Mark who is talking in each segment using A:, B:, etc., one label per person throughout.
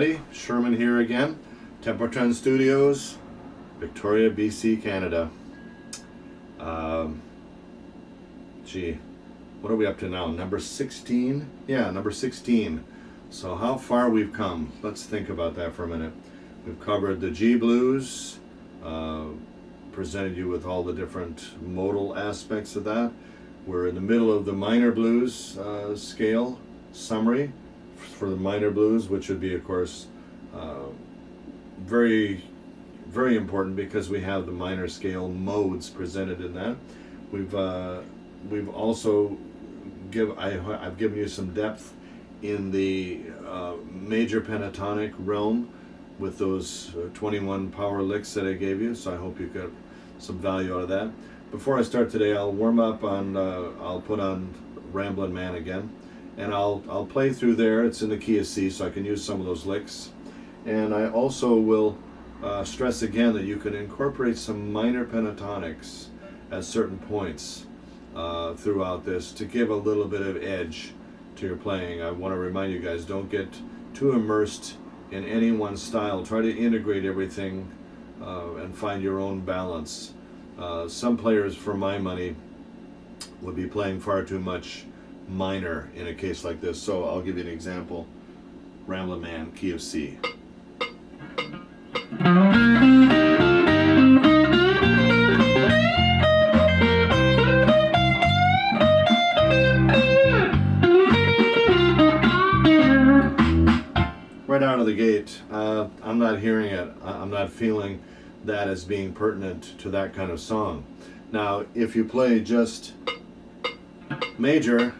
A: everybody. Sherman here again. Tempo Trend Studios, Victoria, BC, Canada. What are we up to now? Number 16? Yeah, number 16. So how far we've come. Let's think about that for a minute. We've covered the G blues, presented you with all the different modal aspects of that. We're in the middle of the minor blues scale summary for the minor blues, which would be, of course, very, very important because we have the minor scale modes presented in that. We've also I've given you some depth in the major pentatonic realm with those 21 power licks that I gave you, so I hope you got some value out of that. Before I start today, I'll warm up on, I'll put on Ramblin' Man again, and I'll play through there. It's in the key of C, so I can use some of those licks. And I also will stress again that you can incorporate some minor pentatonics at certain points throughout this to give a little bit of edge to your playing. I want to remind you guys, don't get too immersed in any one style. Try to integrate everything and find your own balance. Some players, for my money, would be playing far too much minor in a case like this. So I'll give you an example. Ramblin' Man, key of C. Right out of the gate, I'm not hearing it. I'm not feeling that as being pertinent to that kind of song. Now, if you play just major,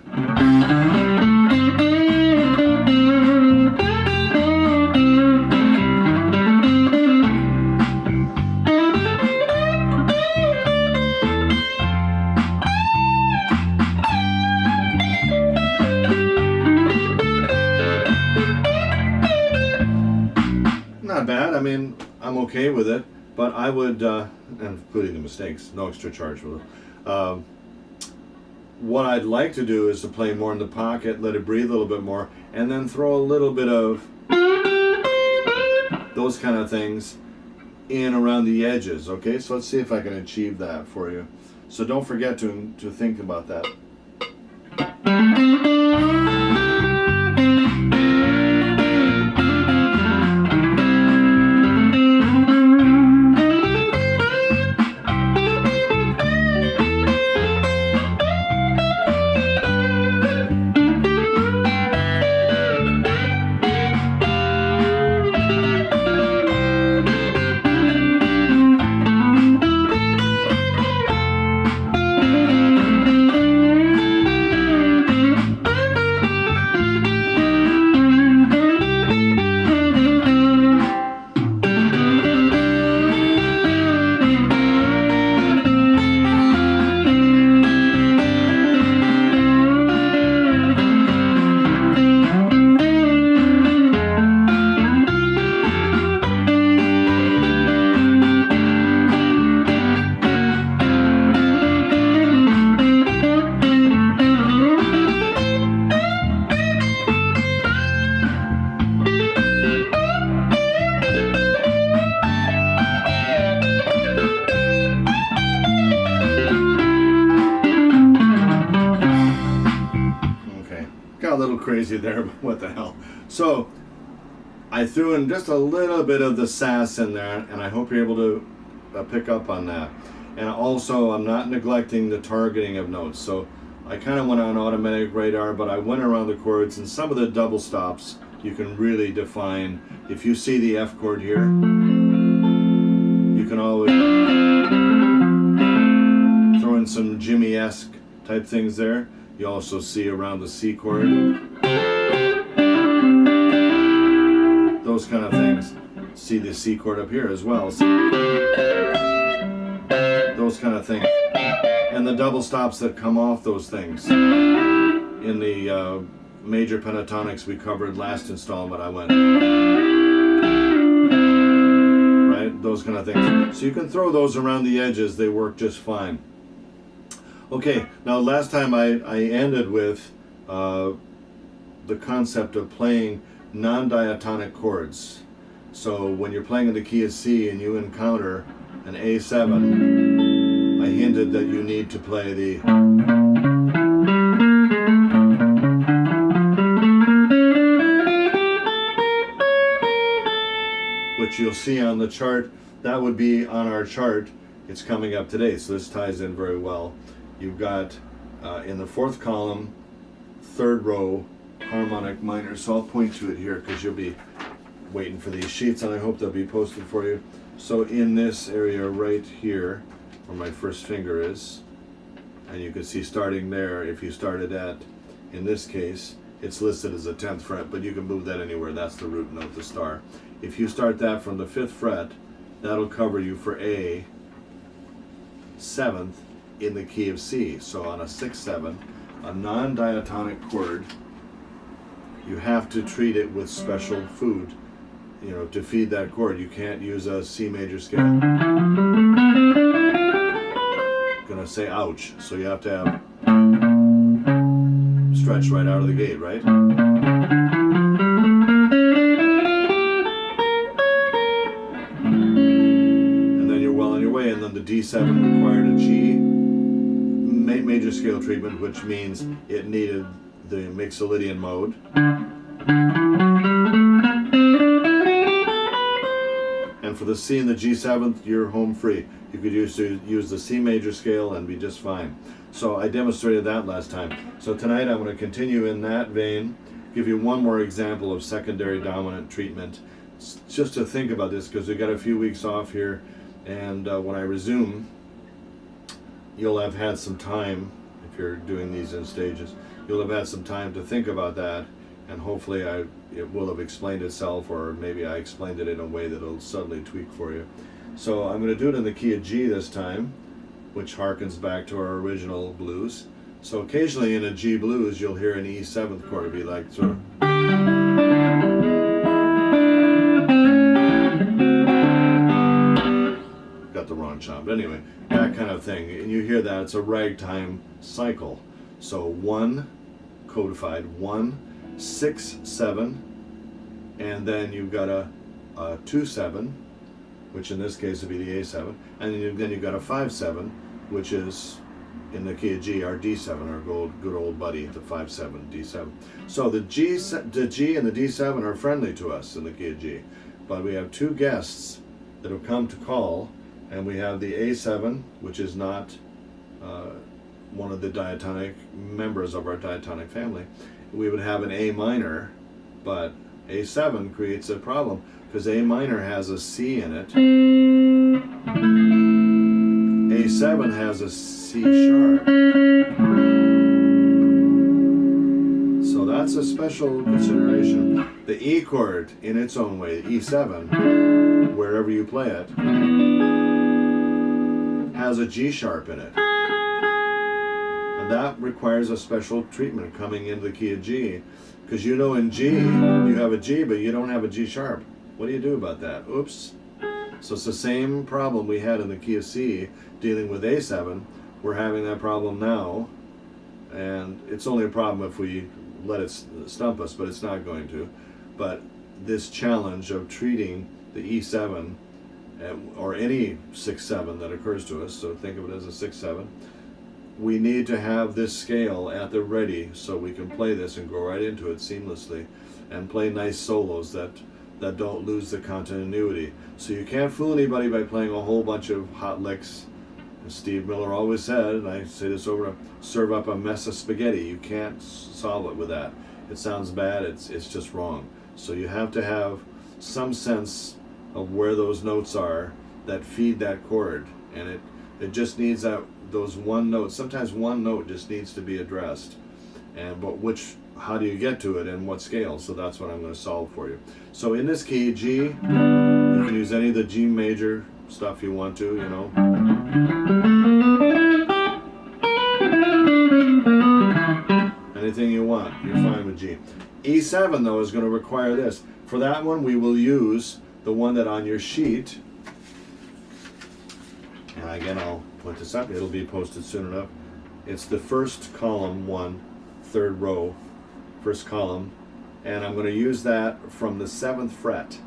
A: not bad. I mean, I'm okay with it. But I would, including the mistakes, no extra charge for them. What I'd like to do is to play more in the pocket, let it breathe a little bit more, and then throw a little bit of those kind of things in around the edges, okay? So let's see if I can achieve that for you. So don't forget to think about that. A little crazy there, but what the hell. So I threw in just a little bit of the sass in there, and I hope you're able to pick up on that. And also, I'm not neglecting the targeting of notes. So I kind of went on automatic radar, but I went around the chords, and some of the double stops you can really define. If you see the F chord here, you can always throw in some Jimmy-esque type things there. You also see around the C chord, those kind of things. See the C chord up here as well. Those kind of things. And the double stops that come off those things. In the major pentatonics we covered last installment, I went. Right? Those kind of things. So you can throw those around the edges. They work just fine. Okay, now last time I ended with the concept of playing non-diatonic chords. So when you're playing in the key of C and you encounter an A7, I hinted that you need to play the which you'll see on the chart. That would be on our chart. It's coming up today, so this ties in very well. You've got in the fourth column, third row, harmonic minor. So I'll point to it here because you'll be waiting for these sheets, and I hope they'll be posted for you. So in this area right here, where my first finger is, and you can see starting there, if you started at, in this case, it's listed as a 10th fret, but you can move that anywhere. That's the root note, the star. If you start that from the 5th fret, that'll cover you for a 7th in the key of C. So on a 6-7, a non-diatonic chord, you have to treat it with special food, you know, to feed that chord. You can't use a C major scale. Gonna say ouch, so you have to have stretch right out of the gate, right? And then you're well on your way, and then the D7 required a G major scale treatment, which means it needed the Mixolydian mode. And for the C and the G7th, you're home free. You could use the C major scale and be just fine. So I demonstrated that last time. So tonight I'm going to continue in that vein, give you one more example of secondary dominant treatment, just to think about this, because we've got a few weeks off here, and when I resume, you'll have had some time, if you're doing these in stages, you'll have had some time to think about that, and hopefully it will have explained itself, or maybe I explained it in a way that will suddenly tweak for you. So I'm going to do it in the key of G this time, which harkens back to our original blues. So occasionally in a G blues, you'll hear an E7th chord. It'll be like sort of. Got the wrong chop. But anyway, that kind of thing. And you hear that, it's a ragtime cycle. So 1, codified, 1, 6, 7, and then you've got a 2-7, which in this case would be the A7, and then you've got a 5-7, which is in the key of G, our D7, our good old buddy, the 5-7, D7. So the G and the D7 are friendly to us in the key of G, but we have two guests that have come to call, and we have the A7, which is not one of the diatonic members of our diatonic family. We would have an A minor, but A7 creates a problem because A minor has a C in it. A7 has a C sharp. So that's a special consideration. The E chord in its own way, the E7, wherever you play it, has a G sharp in it. And that requires a special treatment coming into the key of G. Because you know in G, you have a G, but you don't have a G sharp. What do you do about that? Oops. So it's the same problem we had in the key of C dealing with A7. We're having that problem now, and it's only a problem if we let it stump us, but it's not going to. But this challenge of treating the E7 or any 6-7 that occurs to us, so think of it as a 6-7, we need to have this scale at the ready so we can play this and go right into it seamlessly and play nice solos that don't lose the continuity. So you can't fool anybody by playing a whole bunch of hot licks. As Steve Miller always said, and I say this over, serve up a mess of spaghetti. You can't solve it with that. It sounds bad, it's just wrong. So you have to have some sense of where those notes are that feed that chord, and it just needs those one note. Sometimes one note just needs to be addressed, but how do you get to it and what scale? So that's what I'm going to solve for you. So in this key, G, you can use any of the G major stuff you want to, you know. Anything you want, you're fine with G. E7 though is going to require this. For that one we will use the one that on your sheet, and again I'll put this up, it'll be posted soon enough. It's the first column 1, third row, first column, and I'm going to use that from the 7th fret.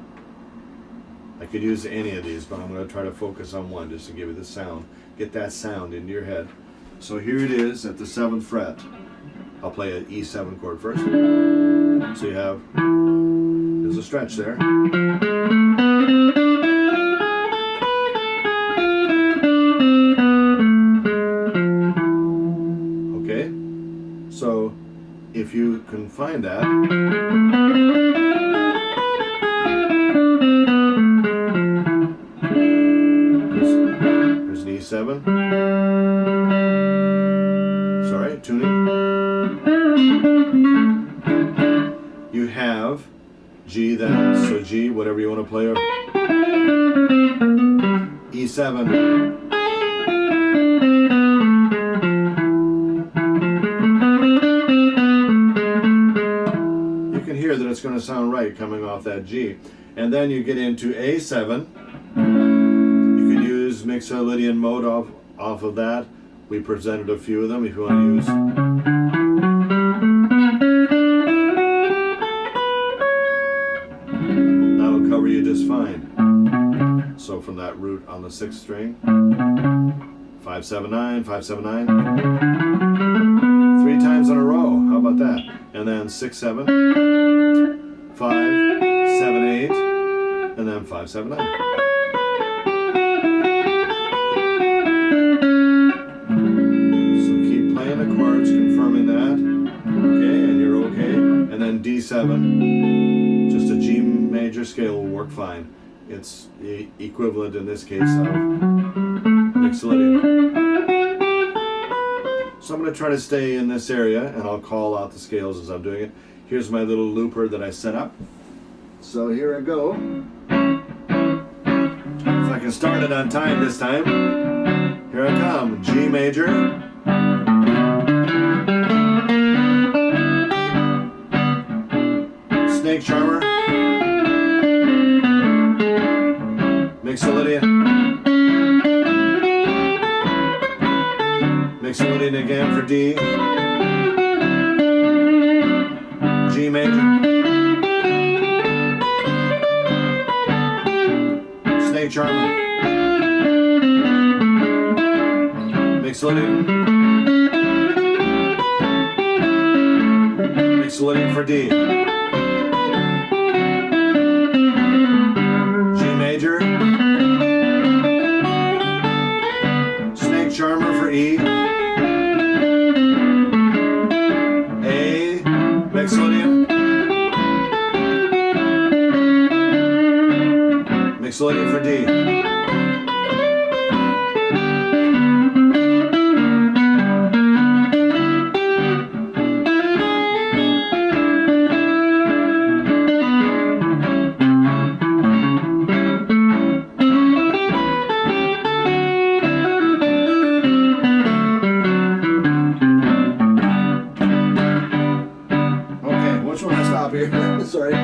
A: I could use any of these, but I'm going to try to focus on one just to give you the sound. Get that sound into your head. So here it is at the 7th fret. I'll play an E7 chord first. So you have, there's a stretch there. Okay, so if you can find that, there's an E7. Sorry, tuning. You have G then, so G, whatever you want to play, or E7. You can hear that it's going to sound right coming off that G. And then you get into A7. You can use Mixolydian mode off of that. We presented a few of them if you want to use. That'll cover you just fine. So from that root on the 6th string, 5-7-9, 5-7-9, 3 times in a row. How about that? And then 6-7, 5-7-8, and then 5-7-9. Confirming that, okay, and you're okay. And then D7, just a G major scale will work fine. It's the equivalent in this case of Mixolydian. So I'm going to try to stay in this area, and I'll call out the scales as I'm doing it. Here's my little looper that I set up. So here I go. If I can start it on time this time. Here I come. G major. Snake Charmer, Mixolydian, Mixolydian again for D, G major, Snake Charmer, Mixolydian, Mixolydian for D. Charmer for E, A, Mixolydian, Mixolydian for D. Sorry.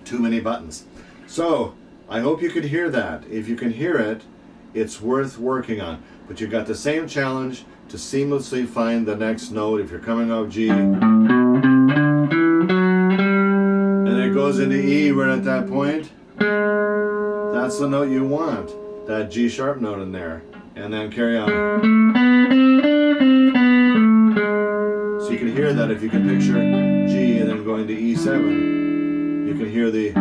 A: Too many buttons. So, I hope you could hear that. If you can hear it, it's worth working on. But you've got the same challenge to seamlessly find the next note. If you're coming off G, and it goes into E right at that point, that's the note you want. That G sharp note in there. And then carry on. So you can hear that if you can picture G and then going to E7. You can hear the...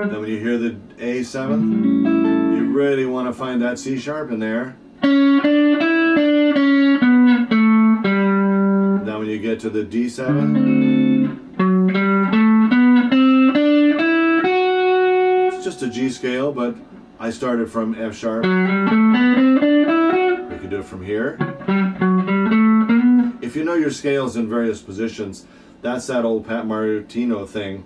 A: Then when you hear the A7, you really want to find that C sharp in there. Then when you get to the D7, it's just a G scale, but I started from F sharp. We could do it from here. If you know your scales in various positions, that's that old Pat Martino thing,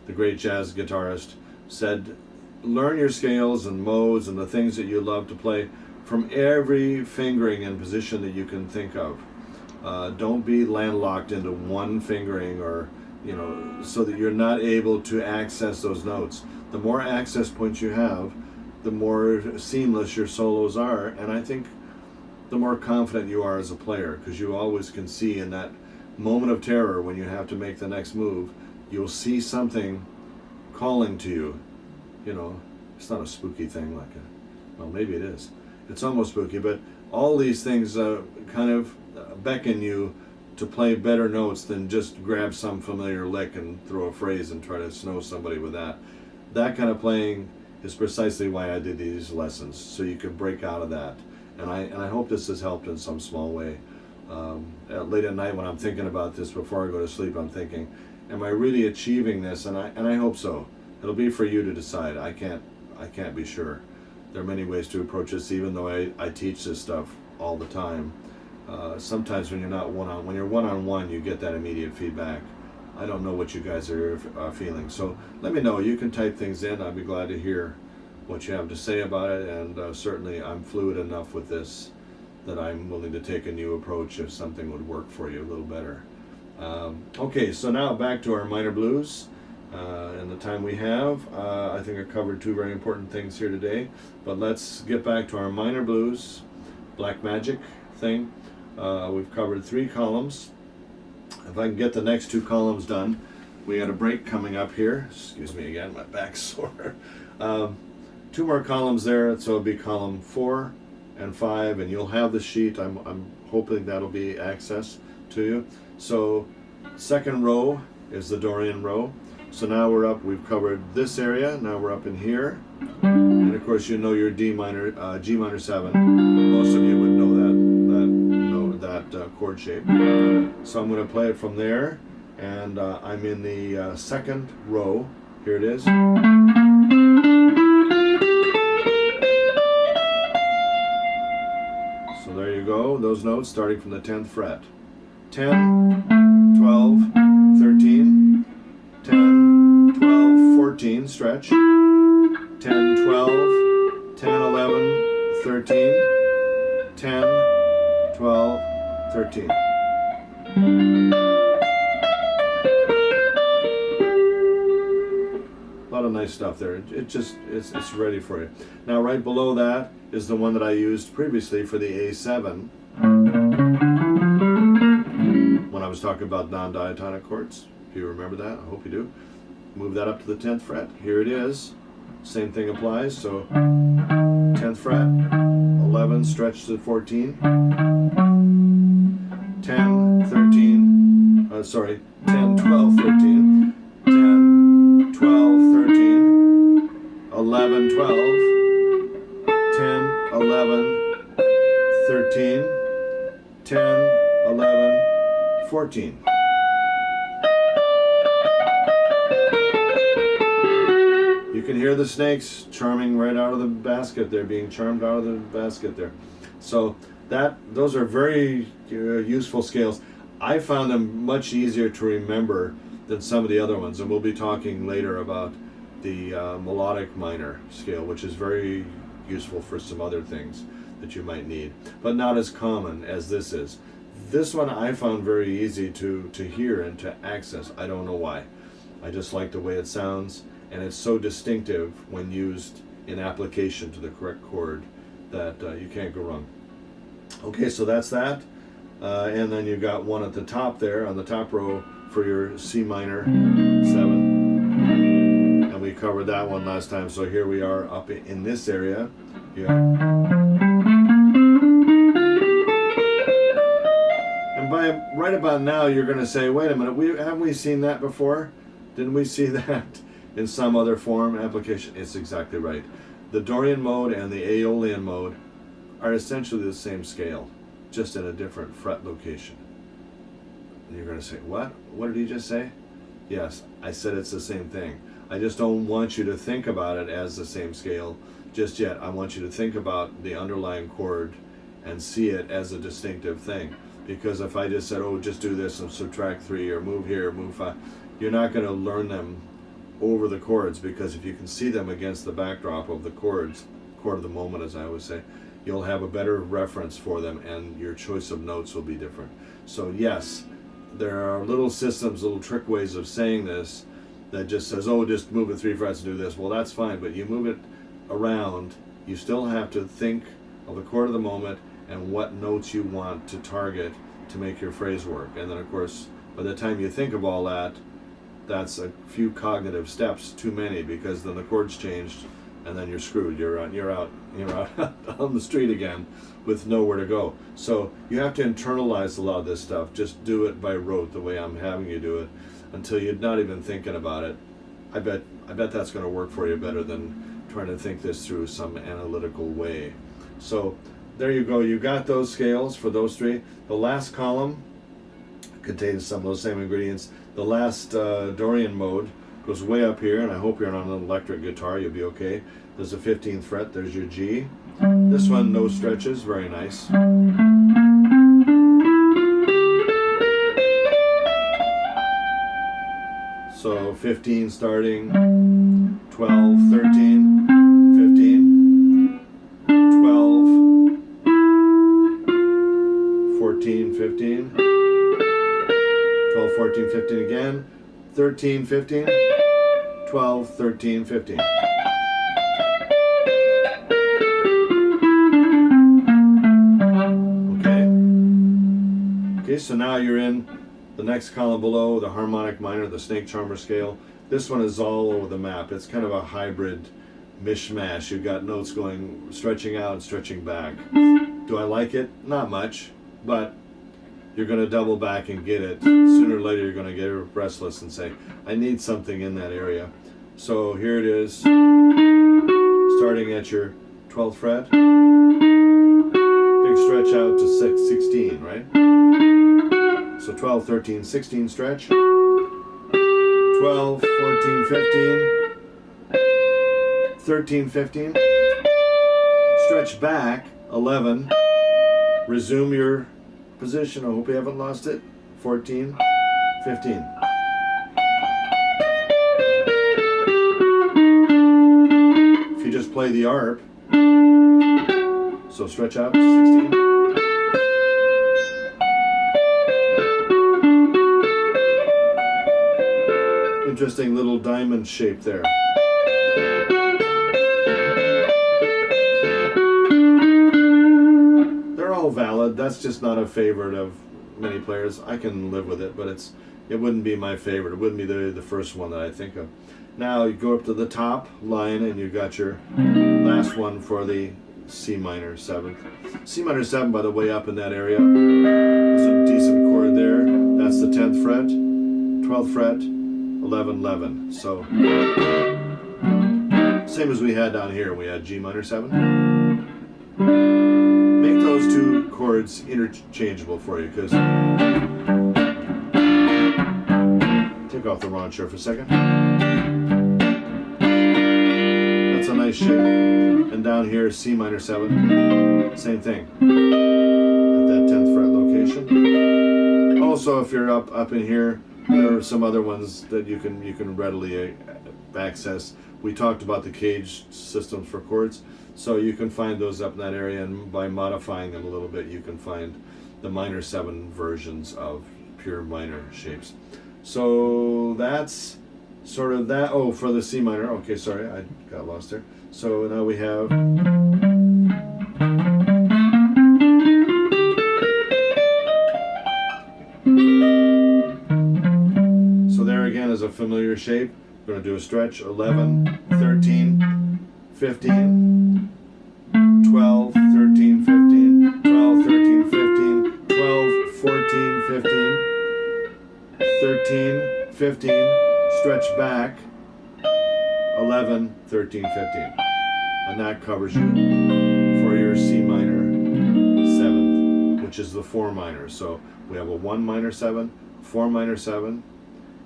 A: the great jazz guitarist, said, learn your scales and modes and the things that you love to play from every fingering and position that you can think of. Don't be landlocked into one fingering, or, so that you're not able to access those notes. The more access points you have, the more seamless your solos are. And I think the more confident you are as a player, because you always can see in that moment of terror when you have to make the next move, you'll see something calling to you. You know, it's not a spooky thing like a, well, maybe it is. It's almost spooky, but all these things kind of beckon you to play better notes than just grab some familiar lick and throw a phrase and try to snow somebody with that. That kind of playing is precisely why I did these lessons, so you could break out of that. And I hope this has helped in some small way. Late at night when I'm thinking about this before I go to sleep, I'm thinking, am I really achieving this? And I hope so. It'll be for you to decide. I can't be sure. There are many ways to approach this, even though I teach this stuff all the time. Sometimes when you're not when you're one-on-one, you get that immediate feedback. I don't know what you guys are feeling. So let me know. You can type things in. I'd be glad to hear what you have to say about it. And certainly I'm fluid enough with this that I'm willing to take a new approach if something would work for you a little better. Okay, so now back to our minor blues. And the time we have, I think I covered two very important things here today. But let's get back to our minor blues, Black Magic thing. We've covered 3 columns. If I can get the next 2 columns done, we had a break coming up here. Excuse me again, my back's sore. 2 more columns there, so it'll be column 4 and 5, and you'll have the sheet. I'm hoping that'll be access to you. So second row is the Dorian row. So now we're up, we've covered this area, now we're up in here. And of course you know your G minor 7. Most of you would know that chord shape. So I'm going to play it from there, and I'm in the second row. Here it is. So there you go, those notes starting from the 10th fret. 10, 12, 13, 10, 12, 14, stretch. 10, 12, 10, 11, 13, 10, 12, 13. A lot of nice stuff there. It's ready for you. Now right below that is the one that I used previously for the A7 when I was talking about non-diatonic chords. If you remember that, I hope you do. Move that up to the 10th fret. Here it is. Same thing applies. So 10th fret, 11, stretch to 14, 10, 13, 10, 12, 13, 10, 12, 13, 11, 12, 10, 11, 13, 10, 11, 14. You can hear the snakes charming right out of the basket there, being charmed out of the basket there. So those are very useful scales. I found them much easier to remember than some of the other ones, and we'll be talking later about the melodic minor scale, which is very useful for some other things that you might need, but not as common as this is. This one I found very easy to hear and to access. I don't know why. I just like the way it sounds, and it's so distinctive when used in application to the correct chord that you can't go wrong. Okay, so that's that. And then you've got one at the top there, on the top row, for your C minor 7. And we covered that one last time, so here we are up in this area. Yeah. And by right about now, you're going to say, wait a minute, haven't we seen that before? Didn't we see that in some other form application? It's exactly right. The Dorian mode and the Aeolian mode are essentially the same scale, just in a different fret location. And you're going to say, what? What did he just say? Yes, I said it's the same thing. I just don't want you to think about it as the same scale just yet. I want you to think about the underlying chord and see it as a distinctive thing. Because if I just said, oh, just do this and subtract 3 or move here, move 5, you're not going to learn them over the chords, because if you can see them against the backdrop of the chords, chord of the moment as I always say, you'll have a better reference for them and your choice of notes will be different. So yes, there are little systems, little trick ways of saying this that just says, oh, just move it 3 frets and do this. Well, that's fine, but you move it around, you still have to think of the chord of the moment and what notes you want to target to make your phrase work. And then of course, by the time you think of all that, that's a few cognitive steps too many, because then the chords changed and then you're screwed. You're out on the street again with nowhere to go. So you have to internalize a lot of this stuff. Just do it by rote, the way I'm having you do it, until you're not even thinking about it. I bet that's going to work for you better than trying to think this through some analytical way. So there you go. You got those scales for those three. The last column contains some of those same ingredients. The last Dorian mode goes way up here, and I hope you're on an electric guitar, you'll be okay. There's a 15th fret, there's your G. This one, no stretches, very nice. So 15 starting, 12, 13, 15, 12, 14, 15, 12, 14, 15 again, 13, 15, 12, 13, 15. Okay, so now you're in the next column below, the harmonic minor, the snake charmer scale. This one is all over the map. It's kind of a hybrid mishmash. You've got notes going, stretching out and stretching back. Do I like it? Not much, but you're going to double back and get it. Sooner or later you're going to get restless and say, I need something in that area. So here it is, starting at your 12th fret. Big stretch out to 16, right? So 12, 13, 16 stretch. 12, 14, 15. 13, 15. Stretch back, 11. Resume your position. I hope you haven't lost it. 14, 15. If you just play the arp, so stretch out, 16. Interesting little diamond shape there. They're all valid. That's just not a favorite of many players. I can live with it, but it wouldn't be my favorite. It wouldn't be the first one that I think of. Now you go up to the top line and you got your last one for the C minor 7th. C minor 7, by the way, up in that area. There's a decent chord there. That's the 10th fret, 12th fret, 11, 11. So same as we had down here. We had G minor 7. Make those two chords interchangeable for you, because take off the Ron shirt for a second. That's a nice shape. And down here is C minor 7. Same thing. At that 10th fret location. Also, if you're up in here, there are some other ones that you can readily access. We talked about the cage systems for chords, so you can find those up in that area, and by modifying them a little bit, you can find the minor 7 versions of pure minor shapes. So that's sort of that. Oh, for the C minor. Okay, sorry, I got lost there. So now we have. Is a familiar shape. We're going to do a stretch, 11, 13, 15, 12, 13, 15, 12, 13, 15, 12, 14, 15, 13, 15, stretch back, 11, 13, 15. And that covers you for your C minor 7th, which is the 4 minor. So we have a 1 minor 7, 4 minor 7,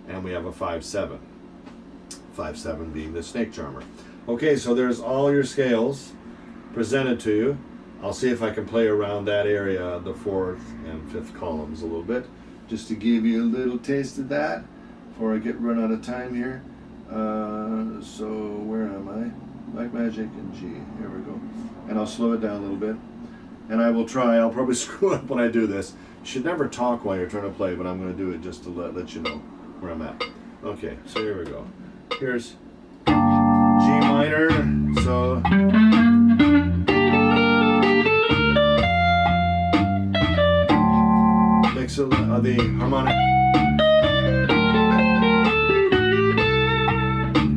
A: and we have a 5-7. 5-7 being the snake charmer. Okay, so there's all your scales presented to you. I'll see if I can play around that area, the 4th and 5th columns a little bit, just to give you a little taste of that before I run out of time here. So where am I? Black Magic and G. Here we go. And I'll slow it down a little bit. And I will try. I'll probably screw up when I do this. You should never talk while you're trying to play, but I'm going to do it just to let you know where I'm at. Okay, so here we go. Here's G minor. So mix of the harmonic.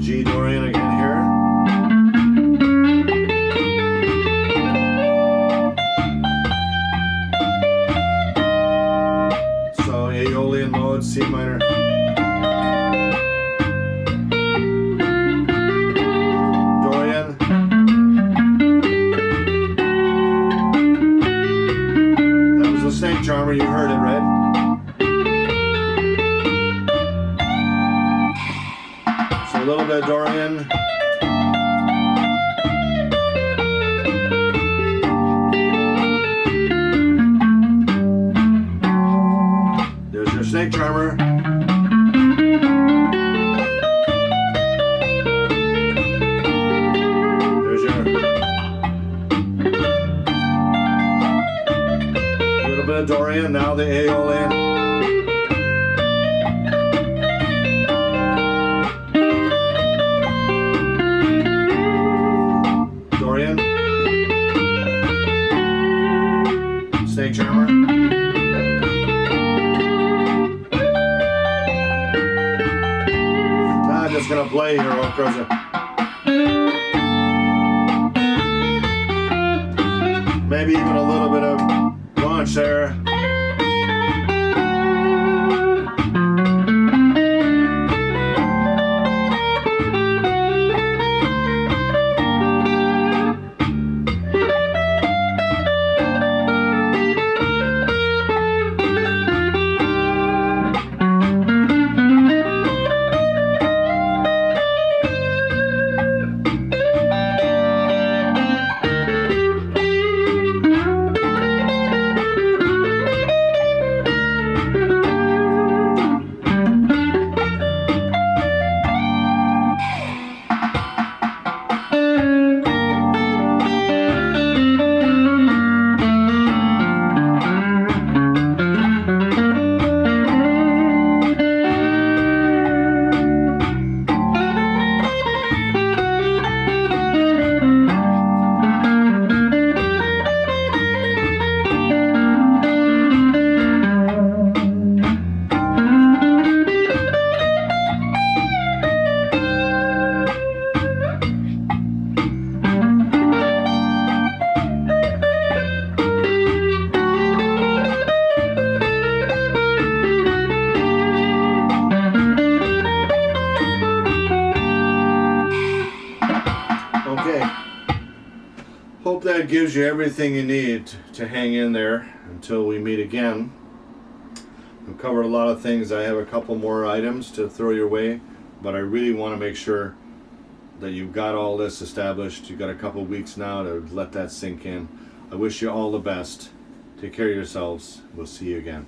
A: G Dorian again here. So Aeolian mode, C minor. Dorian. That was the snake charmer, you heard it, right? So a little bit of Dorian. There's your snake charmer. There's your little bit of Dorian, now the Aeolian. Dorian. Snake charmer. I'm just gonna play here, orchestra. Maybe even a little bit of launch there. Hope that gives you everything you need to hang in there until we meet again. We've covered a lot of things. I have a couple more items to throw your way, but I really want to make sure that you've got all this established. You've got a couple weeks now to let that sink in. I wish you all the best. Take care of yourselves. We'll see you again.